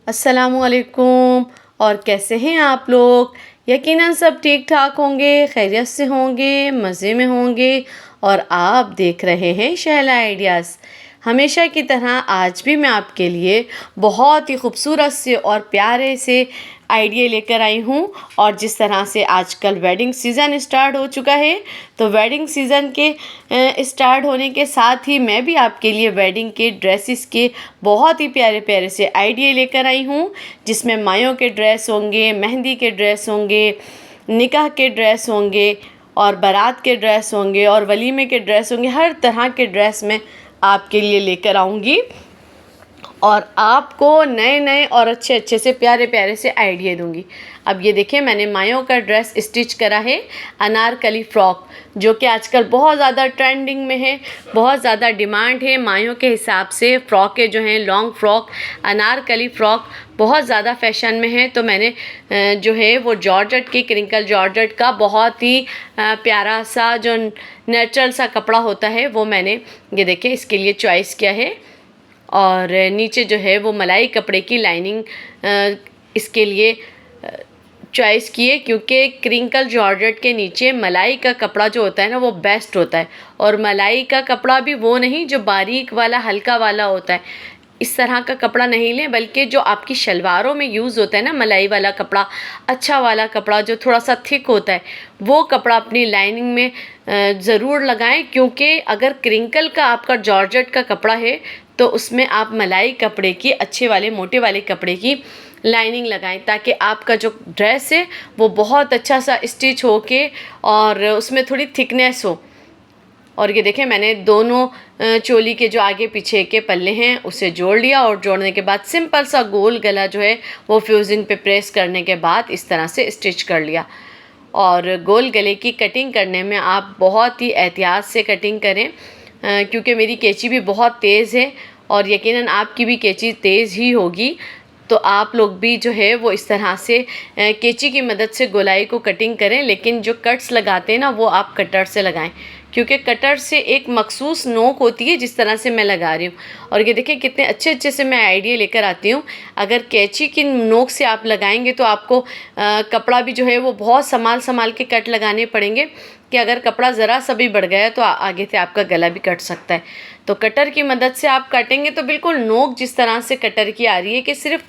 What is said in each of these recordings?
अस्सलामुअलैकुम। और कैसे हैं आप लोग? यकीनन सब ठीक ठाक होंगे, खैरियत से होंगे, मज़े में होंगे। और आप देख रहे हैं शहला आइडियाज़। हमेशा की तरह आज भी मैं आपके लिए बहुत ही खूबसूरत से और प्यारे से आइडिया लेकर आई हूँ। और जिस तरह से आजकल वेडिंग सीज़न स्टार्ट हो चुका है, तो वेडिंग सीज़न के स्टार्ट होने के साथ ही मैं भी आपके लिए वेडिंग के ड्रेसेस के बहुत ही प्यारे प्यारे से आइडिया लेकर आई हूँ, जिसमें मायों के ड्रेस होंगे, मेहंदी के ड्रेस होंगे, निकाह के ड्रेस होंगे और बारात के ड्रेस होंगे और वलीमे के ड्रेस होंगे। हर तरह के ड्रेस मैं आपके लिए लेकर आऊँगी और आपको नए नए और अच्छे अच्छे से प्यारे प्यारे से आइडिया दूंगी। अब ये देखिए, मैंने मायों का ड्रेस स्टिच करा है, अनारकली फ़्रॉक, जो कि आजकल बहुत ज़्यादा ट्रेंडिंग में है, बहुत ज़्यादा डिमांड है। मायों के हिसाब से फ़्रॉकें जो हैं, लॉन्ग फ़्रॉक, अनारकली फ़्रॉक बहुत ज़्यादा फैशन में है। तो मैंने जो है वो जॉर्जेट की, क्रिंकल जॉर्जेट का बहुत ही प्यारा सा जो नेचुरल सा कपड़ा होता है वो मैंने ये देखिए इसके लिए चॉइस किया है। और नीचे जो है वो मलाई कपड़े की लाइनिंग इसके लिए चॉइस किए, क्योंकि क्रिंकल जॉर्जेट के नीचे मलाई का कपड़ा जो होता है ना, वो बेस्ट होता है। और मलाई का कपड़ा भी वो नहीं जो बारीक वाला हल्का वाला होता है, इस तरह का कपड़ा नहीं लें, बल्कि जो आपकी शलवारों में यूज़ होता है ना, मलाई वाला कपड़ा, अच्छा वाला कपड़ा जो थोड़ा सा थिक होता है, वो कपड़ा अपनी लाइनिंग में ज़रूर लगाएं। क्योंकि अगर क्रिंकल का आपका जॉर्जेट का कपड़ा है तो उसमें आप मलाई कपड़े की, अच्छे वाले मोटे वाले कपड़े की लाइनिंग लगाएं, ताकि आपका जो ड्रेस है वो बहुत अच्छा सा स्टिच हो के और उसमें थोड़ी थिकनेस हो। और ये देखें, मैंने दोनों चोली के जो आगे पीछे के पल्ले हैं उसे जोड़ लिया और जोड़ने के बाद सिंपल सा गोल गला जो है वो फ्यूजिंग पे प्रेस करने के बाद इस तरह से स्टिच कर लिया। और गोल गले की कटिंग करने में आप बहुत ही एहतियात से कटिंग करें, क्योंकि मेरी कैंची भी बहुत तेज़ है और यकीनन आपकी भी कैंची तेज़ ही होगी। तो आप लोग भी जो है वो इस तरह से कैंची की मदद से गोलाई को कटिंग करें, लेकिन जो कट्स लगाते हैं ना वो आप कटर से लगाएं, क्योंकि कटर से एक मखसूस नोक होती है जिस तरह से मैं लगा रही हूँ। और ये देखिए कितने अच्छे अच्छे से मैं आइडिया लेकर आती हूँ। अगर कैंची की नोक से आप लगाएंगे तो आपको कपड़ा भी जो है वो बहुत संभाल संभाल के कट लगाने पड़ेंगे, कि अगर कपड़ा ज़रा सा भी बढ़ गया तो आगे से आपका गला भी कट सकता है। तो कटर की मदद से आप काटेंगे तो बिल्कुल नोक जिस तरह से कटर की आ रही है कि सिर्फ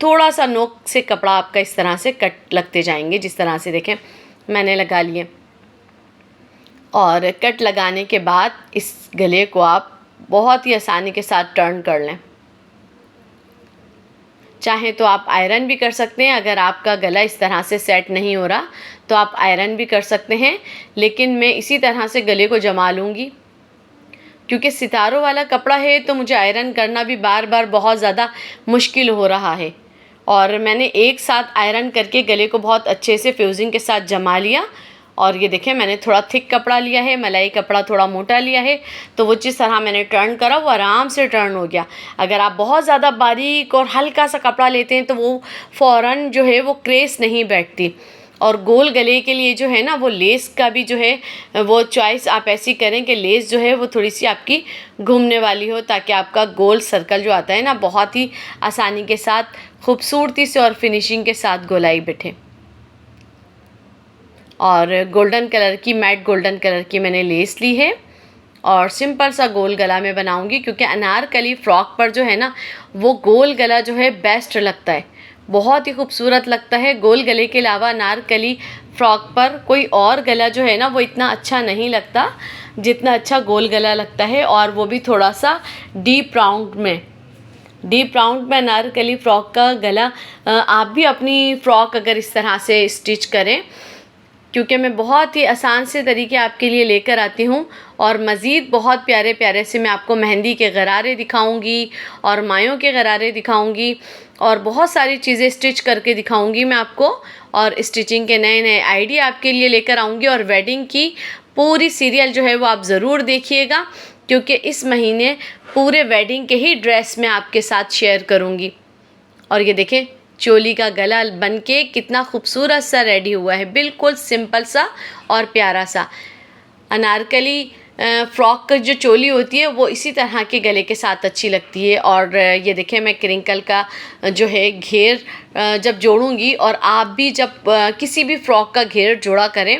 थोड़ा सा नोक से कपड़ा आपका इस तरह से कट लगते जाएंगे, जिस तरह से देखें मैंने लगा लिए। और कट लगाने के बाद इस गले को आप बहुत ही आसानी के साथ टर्न कर लें। चाहे तो आप आयरन भी कर सकते हैं, अगर आपका गला इस तरह से सेट नहीं हो रहा तो आप आयरन भी कर सकते हैं, लेकिन मैं इसी तरह से गले को जमा लूँगी। क्योंकि सितारों वाला कपड़ा है तो मुझे आयरन करना भी बार बार बहुत ज़्यादा मुश्किल हो रहा है। और मैंने एक साथ आयरन करके गले को बहुत अच्छे से फ्यूजिंग के साथ जमा लिया। और ये देखें, मैंने थोड़ा थिक कपड़ा लिया है, मलाई कपड़ा थोड़ा मोटा लिया है, तो वो जिस तरह मैंने टर्न करा वो आराम से टर्न हो गया। अगर आप बहुत ज़्यादा बारीक और हल्का सा कपड़ा लेते हैं तो वो फ़ौरन जो है वो क्रेस नहीं बैठती। और गोल गले के लिए जो है ना, वो लेस का भी जो है वो चॉइस आप ऐसी करें कि लेस जो है वो थोड़ी सी आपकी घूमने वाली हो, ताकि आपका गोल सर्कल जो आता है ना बहुत ही आसानी के साथ, खूबसूरती से और फिनिशिंग के साथ गोलाई बैठे। और गोल्डन कलर की, मैट गोल्डन कलर की मैंने लेस ली है और सिंपल सा गोल गला में बनाऊंगी, क्योंकि अनारकली फ़्रॉक पर जो है ना वो गोल गला जो है बेस्ट लगता है, बहुत ही खूबसूरत लगता है। गोल गले के अलावा अनारकली फ़्रॉक पर कोई और गला जो है ना वो इतना अच्छा नहीं लगता जितना अच्छा गोल गला लगता है, और वो भी थोड़ा सा डीप राउंड में अनारकली फ़्रॉक का गला आप भी अपनी फ़्रॉक अगर इस तरह से स्टिच करें, क्योंकि मैं बहुत ही आसान से तरीके आपके लिए लेकर आती हूँ। और मज़ीद बहुत प्यारे प्यारे से मैं आपको मेहंदी के गरारे दिखाऊंगी और मायों के गरारे दिखाऊंगी और बहुत सारी चीज़ें स्टिच करके दिखाऊंगी मैं आपको, और स्टिचिंग के नए नए आइडिया आपके लिए लेकर आऊँगी। और वेडिंग की पूरी सीरियल जो है वो आप ज़रूर देखिएगा, क्योंकि इस महीने पूरे वेडिंग के ही ड्रेस मैं आपके साथ शेयर करूँगी। और ये देखें, चोली का गला बनके कितना खूबसूरत सा रेडी हुआ है, बिल्कुल सिंपल सा और प्यारा सा। अनारकली फ़्रॉक का जो चोली होती है वो इसी तरह के गले के साथ अच्छी लगती है। और ये देखिए मैं क्रिंकल का जो है घेर जब जोड़ूंगी, और आप भी जब किसी भी फ़्रॉक का घेर जोड़ा करें,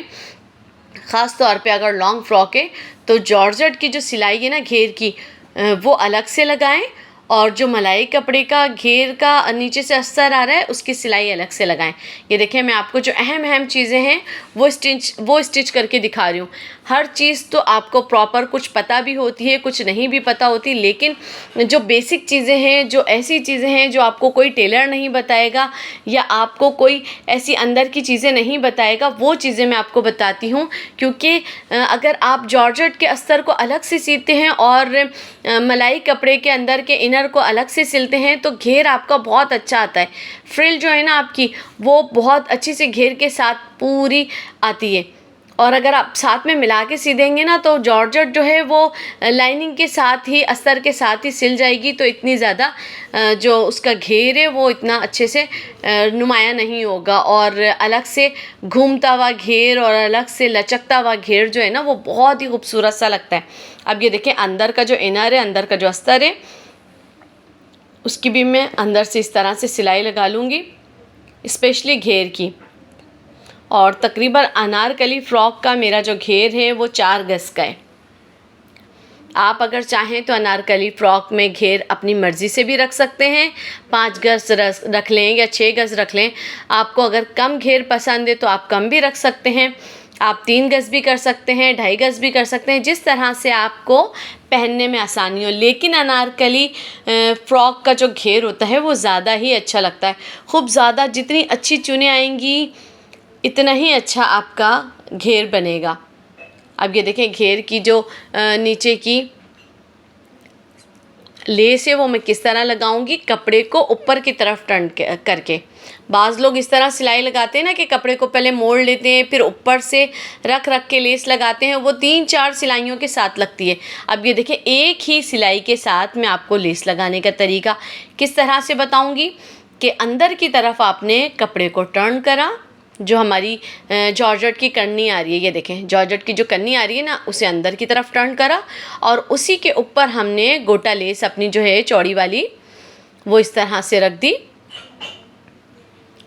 ख़ास तौर पे अगर लॉन्ग फ्रॉक है, तो जॉर्जेट की जो सिलाई है ना घेर की, वो अलग से लगाएं, और जो मलाई कपड़े का घेर का नीचे से अस्तर आ रहा है उसकी सिलाई अलग से लगाएं। ये देखिए मैं आपको जो अहम चीज़ें हैं वो स्टिच करके दिखा रही हूँ। हर चीज़ तो आपको प्रॉपर कुछ पता भी होती है, कुछ नहीं भी पता होती, लेकिन जो बेसिक चीज़ें हैं, जो ऐसी चीज़ें हैं जो आपको कोई टेलर नहीं बताएगा या आपको कोई ऐसी अंदर की चीज़ें नहीं बताएगा, वो चीज़ें मैं आपको बताती हूँ। क्योंकि अगर आप जॉर्जेट के अस्तर को अलग से सीते हैं और मलाई कपड़े के अंदर के इनर को अलग से सिलते हैं, तो घेर आपका बहुत अच्छा आता है। फ्रिल जो है ना आपकी, वो बहुत अच्छी से घेर के साथ पूरी आती है। और अगर आप साथ में मिला के सी देंगे ना, तो जॉर्जेट जो है वो लाइनिंग के साथ ही, अस्तर के साथ ही सिल जाएगी, तो इतनी ज़्यादा जो उसका घेर है वो इतना अच्छे से नुमाया नहीं होगा। और अलग से घूमता हुआ घेर और अलग से लचकता हुआ घेर जो है ना, वो बहुत ही खूबसूरत सा लगता है। अब ये देखें अंदर का जो इनर है, अंदर का जो अस्तर है, उसकी भी मैं अंदर से इस तरह से सिलाई लगा लूँगी, स्पेशली घेर की। और तकरीबन अनारकली फ़्रॉक का मेरा जो घेर है वो 4 गज़ का है। आप अगर चाहें तो अनारकली फ़्रॉक में घेर अपनी मर्ज़ी से भी रख सकते हैं, 5 गज़ रख लें या 6 गज़ रख लें। आपको अगर कम घेर पसंद है तो आप कम भी रख सकते हैं, आप 3 गज़ भी कर सकते हैं, 2.5 गज़ भी कर सकते हैं, जिस तरह से आपको पहनने में आसानी हो। लेकिन अनारकली फ़्रॉक का जो घेर होता है वो ज़्यादा ही अच्छा लगता है। खूब ज़्यादा जितनी अच्छी चुनें आएंगी इतना ही अच्छा आपका घेर बनेगा। अब ये देखें घेर की जो नीचे की लेस है वो मैं किस तरह लगाऊंगी, कपड़े को ऊपर की तरफ टर्न करके। बाज़ लोग इस तरह सिलाई लगाते हैं ना कि कपड़े को पहले मोड़ लेते हैं, फिर ऊपर से रख के लेस लगाते हैं, वो 3-4 सिलाइयों के साथ लगती है। अब ये देखिए एक ही सिलाई के साथ मैं आपको लेस लगाने का तरीका किस तरह से बताऊंगी कि अंदर की तरफ आपने कपड़े को टर्न करा, जो हमारी जॉर्जेट की कन्नी आ रही है, ये देखें जॉर्जेट की जो कन्नी आ रही है ना, उसे अंदर की तरफ टर्न करा, और उसी के ऊपर हमने गोटा लेस अपनी जो है चौड़ी वाली वो इस तरह से रख दी।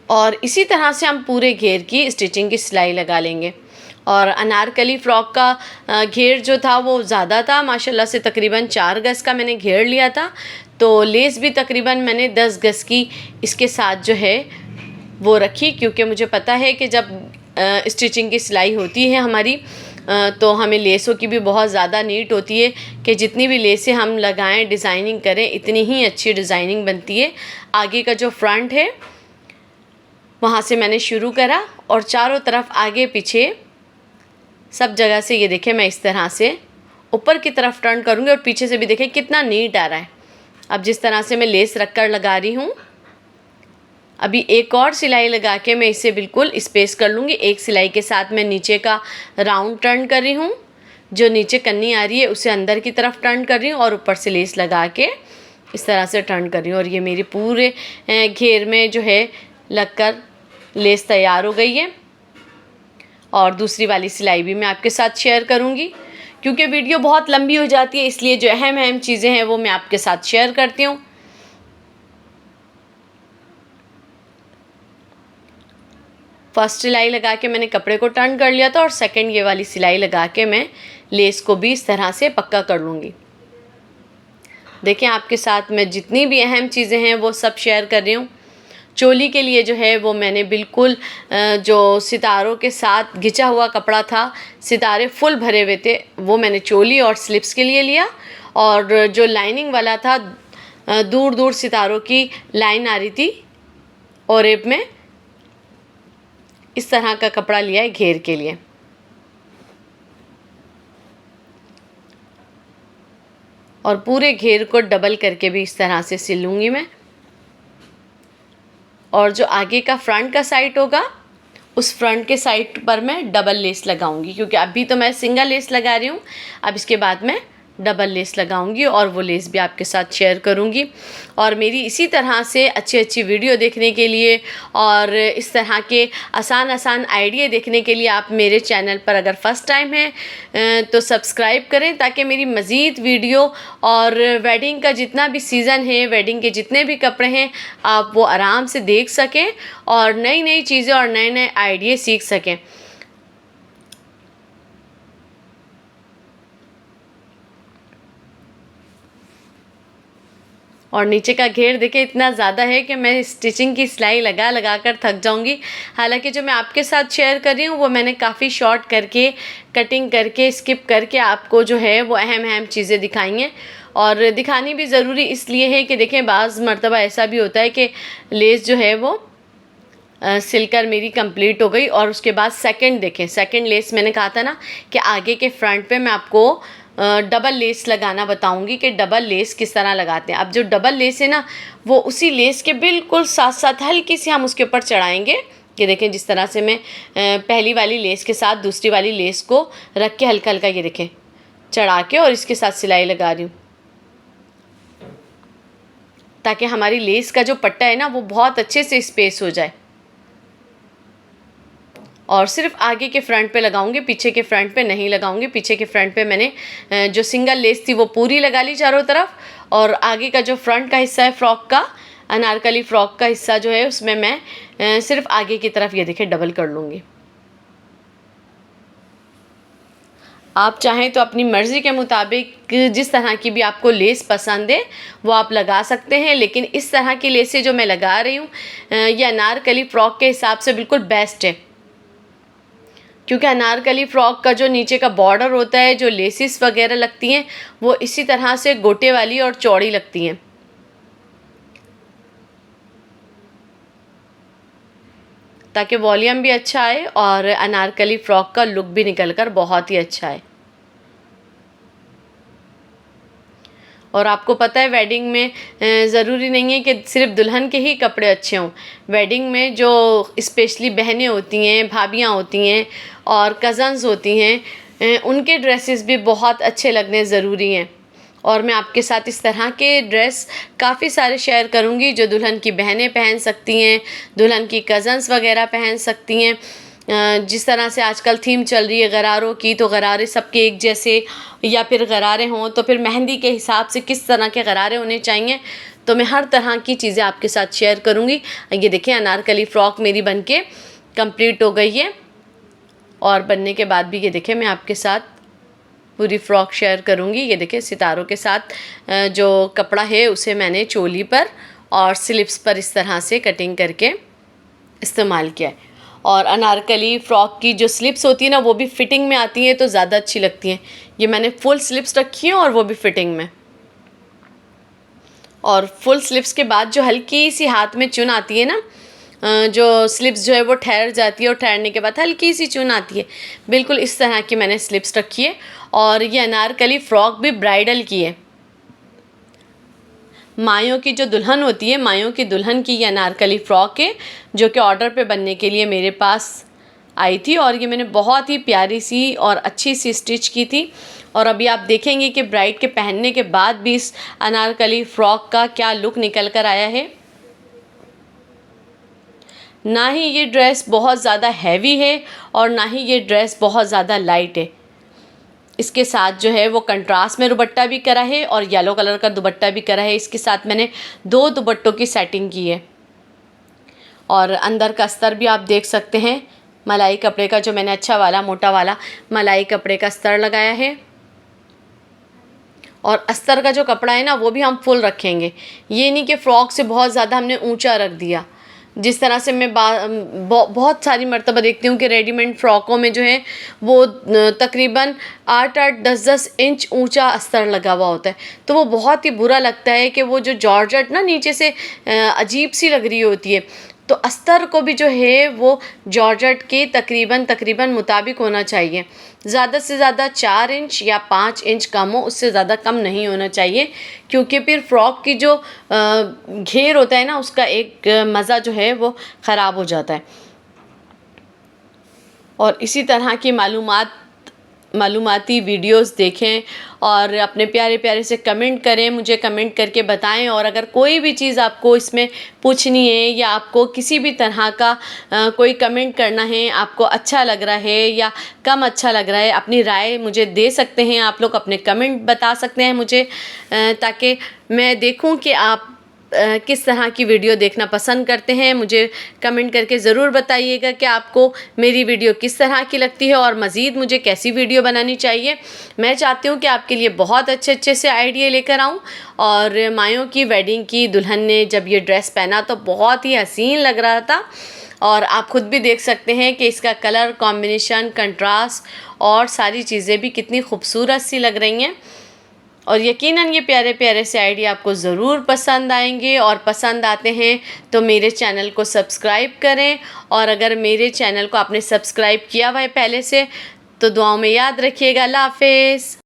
और इसी तरह से हम पूरे घेर की स्टिचिंग की सिलाई लगा लेंगे। और अनारकली फ़्रॉक का घेर जो था वो ज़्यादा था माशाल्लाह से, तकरीबन 4 गज़ का मैंने घेर लिया था, तो लेस भी तकरीबन मैंने 10 गज़ की इसके साथ जो है वो रखी। क्योंकि मुझे पता है कि जब स्टिचिंग की सिलाई होती है हमारी, तो हमें लेसों की भी बहुत ज़्यादा नीड होती है कि जितनी भी लेसें हम लगाएं, डिज़ाइनिंग करें, इतनी ही अच्छी डिज़ाइनिंग बनती है। आगे का जो फ्रंट है वहाँ से मैंने शुरू करा, और चारों तरफ आगे पीछे सब जगह से ये देखें मैं इस तरह से ऊपर की तरफ टर्न करूँगी, और पीछे से भी देखें कितना नीट आ रहा है। अब जिस तरह से मैं लेस रख कर लगा रही हूँ, अभी एक और सिलाई लगा के मैं इसे बिल्कुल स्पेस कर लूँगी। एक सिलाई के साथ मैं नीचे का राउंड टर्न कर रही हूँ, जो नीचे कन्नी आ रही है उसे अंदर की तरफ टर्न कर रही हूँ, और ऊपर से लेस लगा के इस तरह से टर्न कर रही हूँ। और ये मेरी पूरे घेर में जो है लगकर लेस तैयार हो गई है। और दूसरी वाली सिलाई भी मैं आपके साथ शेयर करूँगी, क्योंकि वीडियो बहुत लंबी हो जाती है, इसलिए जो अहम चीज़ें हैं वो मैं आपके साथ शेयर करती हूँ। फर्स्ट सिलाई लगा के मैंने कपड़े को टर्न कर लिया था, और सेकंड ये वाली सिलाई लगा के मैं लेस को भी इस तरह से पक्का कर लूँगी। देखें आपके साथ मैं जितनी भी अहम चीज़ें हैं वो सब शेयर कर रही हूँ। चोली के लिए जो है वो मैंने बिल्कुल जो सितारों के साथ घिंचा हुआ कपड़ा था, सितारे फुल भरे हुए थे, वो मैंने चोली और स्लिप्स के लिए लिया। और जो लाइनिंग वाला था, दूर दूर सितारों की लाइन आ रही थी, और अब में इस तरह का कपड़ा लिया है घेर के लिए। और पूरे घेर को डबल करके भी इस तरह से सिल लूँगी मैं। और जो आगे का फ्रंट का साइड होगा, उस फ्रंट के साइड पर मैं डबल लेस लगाऊंगी, क्योंकि अभी तो मैं सिंगल लेस लगा रही हूँ, अब इसके बाद मैं डबल लेस लगाऊंगी और वो लेस भी आपके साथ शेयर करूंगी। और मेरी इसी तरह से अच्छी अच्छी वीडियो देखने के लिए और इस तरह के आसान आसान आइडिया देखने के लिए आप मेरे चैनल पर अगर फ़र्स्ट टाइम हैं तो सब्सक्राइब करें, ताकि मेरी मज़ीद वीडियो और वेडिंग का जितना भी सीज़न है, वेडिंग के जितने भी कपड़े हैं, आप वो आराम से देख सकें और नई नई चीज़ें और नए नए आइडिया सीख सकें। और नीचे का घेर देखें इतना ज़्यादा है कि मैं स्टिचिंग की सिलाई लगा लगा कर थक जाऊंगी। हालांकि जो मैं आपके साथ शेयर कर रही हूँ वो मैंने काफ़ी शॉर्ट करके, कटिंग करके, स्किप करके आपको जो है वो अहम अहम चीज़ें दिखाई हैं। और दिखानी भी ज़रूरी इसलिए है कि देखें बाज़ मरतबा ऐसा भी होता है कि लेस जो है वो सिलकर मेरी कंप्लीट हो गई और उसके बाद सेकंड देखें, सेकंड लेस मैंने कहा था ना कि आगे के फ्रंट पे मैं आपको डबल लेस लगाना बताऊंगी कि डबल लेस किस तरह लगाते हैं। अब जो डबल लेस है ना वो उसी लेस के बिल्कुल साथ साथ हल्की सी हम उसके ऊपर चढ़ाएंगे। ये देखें जिस तरह से मैं पहली वाली लेस के साथ दूसरी वाली लेस को रख के हल्का हल्का ये देखें चढ़ा के और इसके साथ सिलाई लगा रही हूँ, ताकि हमारी लेस का जो पट्टा है ना वो बहुत अच्छे से स्पेस हो जाए। और सिर्फ आगे के फ्रंट पे लगाऊंगी, पीछे के फ्रंट पे नहीं लगाऊंगी। पीछे के फ्रंट पे मैंने जो सिंगल लेस थी वो पूरी लगा ली चारों तरफ, और आगे का जो फ्रंट का हिस्सा है फ्रॉक का, अनारकली फ्रॉक का हिस्सा जो है उसमें मैं सिर्फ आगे की तरफ ये देखिए डबल कर लूँगी। आप चाहें तो अपनी मर्ज़ी के मुताबिक जिस तरह की भी आपको लेस पसंद है वो आप लगा सकते हैं, लेकिन इस तरह की लेसें जो मैं लगा रही हूँ ये अनारकली फ़्रॉक के हिसाब से बिल्कुल बेस्ट है, क्योंकि अनारकली फ़्रॉक का जो नीचे का बॉर्डर होता है, जो लेसिस वगैरह लगती हैं वो इसी तरह से गोटे वाली और चौड़ी लगती हैं, ताकि वॉल्यूम भी अच्छा आए और अनारकली फ़्रॉक का लुक भी निकल कर बहुत ही अच्छा है। और आपको पता है वेडिंग में ज़रूरी नहीं है कि सिर्फ दुल्हन के ही कपड़े अच्छे हों। वेडिंग में जो स्पेशली बहनें होती हैं, भाभियाँ होती हैं और कज़न्स होती हैं, उनके ड्रेसेस भी बहुत अच्छे लगने ज़रूरी हैं। और मैं आपके साथ इस तरह के ड्रेस काफ़ी सारे शेयर करूँगी जो दुल्हन की बहनें पहन सकती हैं, दुल्हन की कज़न्स वगैरह पहन सकती हैं। जिस तरह से आजकल थीम चल रही है गरारों की, तो गरारे सबके एक जैसे, या फिर गरारे हों तो फिर मेहंदी के हिसाब से किस तरह के गरारे होने चाहिए, तो मैं हर तरह की चीज़ें आपके साथ शेयर करूँगी। ये देखिए अनारकली फ़्रॉक मेरी बनके कंप्लीट हो गई है, और बनने के बाद भी ये देखिए मैं आपके साथ पूरी फ़्रॉक शेयर करूँगी। ये देखिए सितारों के साथ जो कपड़ा है उसे मैंने चोली पर और स्लिप्स पर इस तरह से कटिंग करके इस्तेमाल किया है। और अनारकली फ़्रॉक की जो स्लिप्स होती है ना वो भी फ़िटिंग में आती हैं तो ज़्यादा अच्छी लगती हैं। ये मैंने फुल स्लिप्स रखी हैं और वो भी फ़िटिंग में। और फुल स्लिप्स के बाद जो हल्की सी हाथ में चुन आती है ना, जो स्लिप्स जो है वो ठहर जाती है और ठहरने के बाद हल्की सी चुन आती है, बिल्कुल इस तरह की मैंने स्लिप्स रखी है। और ये अनारकली फ़्रॉक भी ब्राइडल की है, मायों की जो दुल्हन होती है, मायों की दुल्हन की ये अनारकली फ़्रॉक है जो कि ऑर्डर पे बनने के लिए मेरे पास आई थी, और ये मैंने बहुत ही प्यारी सी और अच्छी सी स्टिच की थी। और अभी आप देखेंगे कि ब्राइड के पहनने के बाद भी इस अनारकली फ़्रॉक का क्या लुक निकल कर आया है। ना ही ये ड्रेस बहुत ज़्यादा हैवी है और ना ही ये ड्रेस बहुत ज़्यादा लाइट है। इसके साथ जो है वो कंट्रास्ट में दुपट्टा भी करा है और येलो कलर का दुपट्टा भी करा है। इसके साथ मैंने 2 दुपट्टों की सेटिंग की है। और अंदर का अस्तर भी आप देख सकते हैं, मलाई कपड़े का, जो मैंने अच्छा वाला मोटा वाला मलाई कपड़े का अस्तर लगाया है। और अस्तर का जो कपड़ा है ना वो भी हम फुल रखेंगे, ये नहीं कि फ़्रॉक से बहुत ज़्यादा हमने ऊंचा रख दिया। जिस तरह से मैं बहुत सारी मर्तबा देखती हूँ कि रेडीमेड फ़्रॉकों में जो है वो तकरीबन 8-8, 10-10 इंच ऊंचा अस्तर लगा हुआ होता है, तो वो बहुत ही बुरा लगता है कि वो जो जॉर्जेट ना नीचे से अजीब सी लग रही होती है। तो अस्तर को भी जो है वो जॉर्जेट के तकरीबन मुताबिक होना चाहिए। ज़्यादा से ज़्यादा 4 इंच या 5 इंच कम हो, उससे ज़्यादा कम नहीं होना चाहिए, क्योंकि फिर फ़्रॉक की जो घेर होता है ना उसका एक मज़ा जो है वो ख़राब हो जाता है। और इसी तरह की मालूमात मालूमाती वीडियोस देखें और अपने प्यारे प्यारे से कमेंट करें, मुझे कमेंट करके बताएं। और अगर कोई भी चीज़ आपको इसमें पूछनी है या आपको किसी भी तरह का कोई कमेंट करना है, आपको अच्छा लग रहा है या कम अच्छा लग रहा है, अपनी राय मुझे दे सकते हैं। आप लोग अपने कमेंट बता सकते हैं मुझे, ताकि मैं देखूं कि आप किस तरह की वीडियो देखना पसंद करते हैं। मुझे कमेंट करके ज़रूर बताइएगा कि आपको मेरी वीडियो किस तरह की लगती है और मज़ीद मुझे कैसी वीडियो बनानी चाहिए। मैं चाहती हूँ कि आपके लिए बहुत अच्छे अच्छे से आइडिया लेकर आऊँ। और मायों की वेडिंग की दुल्हन ने जब ये ड्रेस पहना तो बहुत ही हसीन लग रहा था, और आप ख़ुद भी देख सकते हैं कि इसका कलर कॉम्बिनेशन, कंट्रास्ट और सारी चीज़ें भी कितनी खूबसूरत सी लग रही हैं। और यकीनन ये प्यारे प्यारे से आइडिया आपको ज़रूर पसंद आएंगे, और पसंद आते हैं तो मेरे चैनल को सब्सक्राइब करें। और अगर मेरे चैनल को आपने सब्सक्राइब किया हुआ है पहले से तो दुआओं में याद रखिएगा। अल्लाह हाफ़िज़।